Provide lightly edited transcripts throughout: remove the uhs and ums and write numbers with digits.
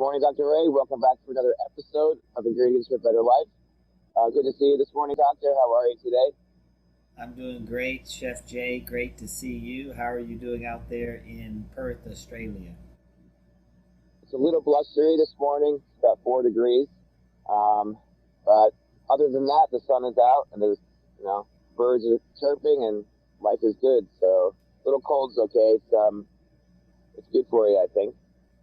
morning, Dr. Ray. Welcome back to another episode of Ingredients for a Better Life. Good to see you this morning, Doctor. How are you today? I'm doing great, Chef Jay. Great to see you. How are you doing out there in Perth, Australia? It's a little blustery this morning. It's about 4 degrees. Um, but other than that, the sun is out and there's, birds are chirping and life is good. So a little cold's okay. It's good for you, I think.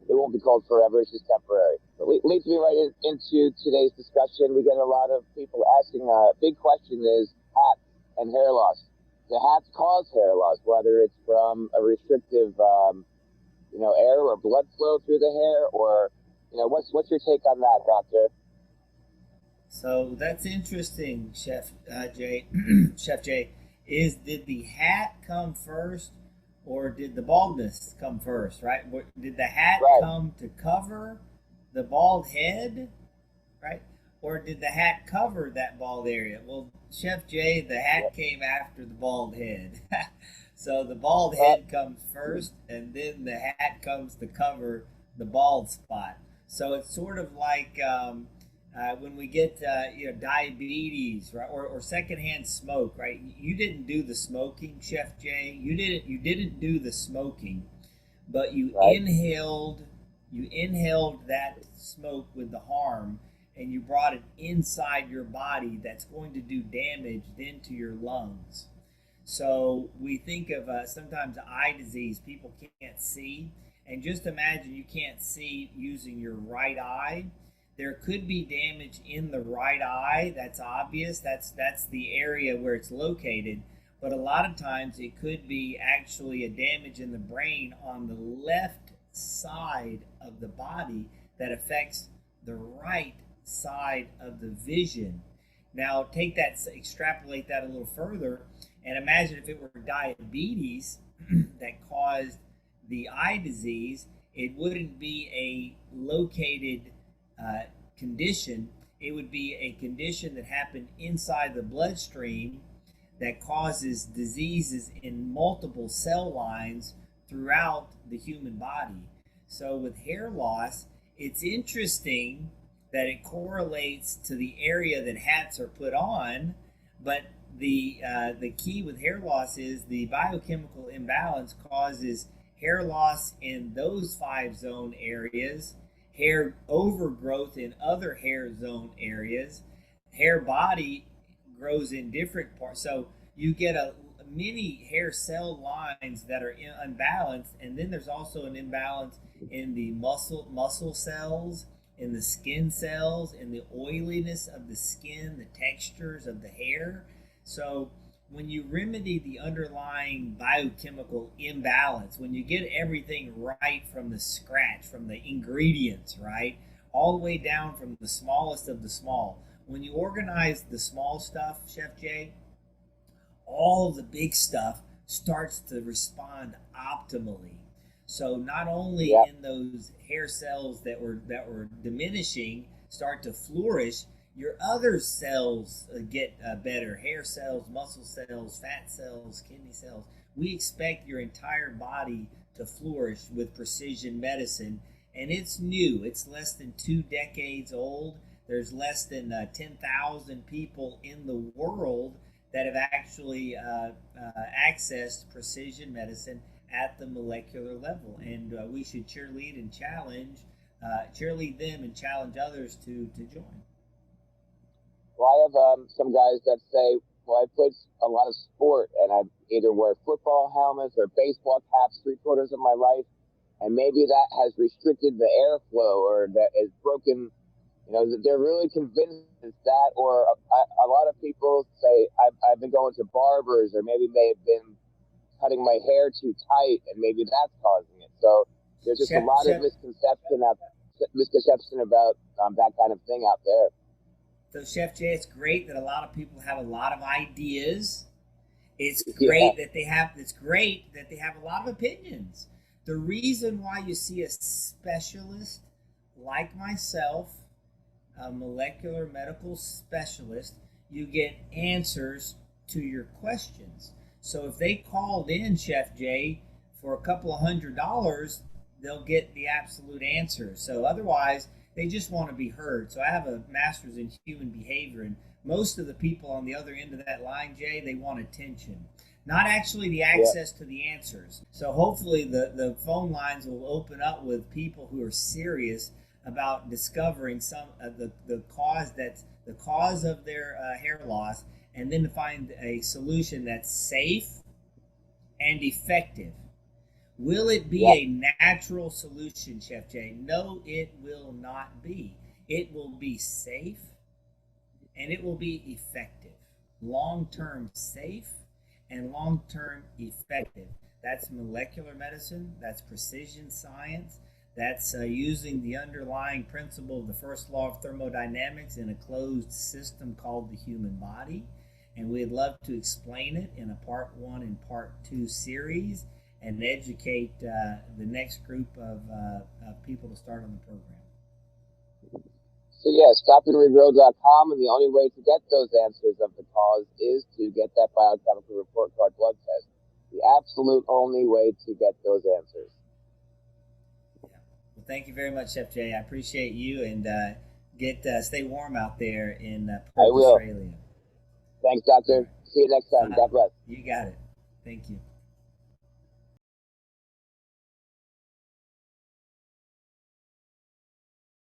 It won't be cold forever. It's just temporary. But leads me right into today's discussion. We get a lot of people asking. Big question is hats and hair loss. Do hats cause hair loss, whether it's from a restrictive, air or blood flow through the hair, or what's your take on that, doctor? So that's interesting, Chef Jay. Chef Jay, did the hat come first, or did the baldness come first? Right? Did the hat Right. come to cover the bald head, right? Or did the hat cover that bald area? Well, Chef Jay, the hat came after the bald head. So the bald head comes first, and then the hat comes to cover the bald spot. So it's sort of like when we get diabetes, right, or secondhand smoke, right? You didn't do the smoking, Chef Jay. You didn't do the smoking, but Right. you inhaled that smoke with the harm, and you brought it inside your body. That's going to do damage then to your lungs. So we think of sometimes eye disease, people can't see. And just imagine you can't see using your right eye. There could be damage in the right eye. That's obvious. That's the area where it's located. But a lot of times it could be actually a damage in the brain on the left side of the body that affects the right side of the vision. Now take that, extrapolate that a little further, and imagine if it were diabetes that caused the eye disease. It wouldn't be a located condition. It would be a condition that happened inside the bloodstream that causes diseases in multiple cell lines throughout the human body. So with hair loss, it's interesting that it correlates to the area that hats are put on, but the key with hair loss is the biochemical imbalance causes hair loss in those 5 zone areas, hair overgrowth in other hair zone areas, hair body grows in different parts. So you get a many hair cell lines that are unbalanced, and then there's also an imbalance in the muscle cells, in the skin cells, in the oiliness of the skin, the textures of the hair. So when you remedy the underlying biochemical imbalance, when you get everything right from the scratch, from the ingredients, right, all the way down from the smallest of the small, when you organize the small stuff, Chef Jay, all the big stuff starts to respond optimally. So not only Yeah. in those hair cells that were diminishing start to flourish, your other cells get better. Hair cells, muscle cells, fat cells, kidney cells. We expect your entire body to flourish with precision medicine, and it's new. It's less than 2 decades old. There's less than 10,000 people in the world that have actually accessed precision medicine at the molecular level, and we should cheerlead them and challenge others to join. Well, I have some guys that say, well, I played a lot of sport and I either wear football helmets or baseball caps 3 quarters of my life, and maybe that has restricted the airflow or that has broken. They're really convinced it's that, or a lot of people say I've been going to barbers, or maybe they've been cutting my hair too tight, and maybe that's causing it. So there's just a Chef, lot of Chef, misconception about that kind of thing out there. so Chef Jay, it's great that a lot of people have a lot of ideas. It's Yeah, great that they have. It's great that they have a lot of opinions. The reason why you see a specialist like myself, a molecular medical specialist, you get answers to your questions. So if they called in, Chef Jay, for a couple of $100, they'll get the absolute answer. So otherwise, they just want to be heard. So I have a master's in human behavior, and most of the people on the other end of that line, Jay, they want attention, not actually the access to the answers. So hopefully the phone lines will open up with people who are serious about discovering some of the cause of their hair loss, and then to find a solution that's safe and effective. Will it be a natural solution, Chef Jay? No, it will not be. It will be safe and it will be effective. Long term safe and long term effective. That's molecular medicine, that's precision science, that's using the underlying principle of the first law of thermodynamics in a closed system called the human body. And we'd love to explain it in a part 1 and part 2 series and educate the next group of people to start on the program. So yes, stopandregrow.com, and the only way to get those answers of the cause is to get that biochemical report card blood test. The absolute only way to get those answers. Yeah. Well, thank you very much, Chef Jay. I appreciate you, and stay warm out there in Perth, Australia. Thanks, Doctor. Right. See you next time. God bless. You got it. Thank you.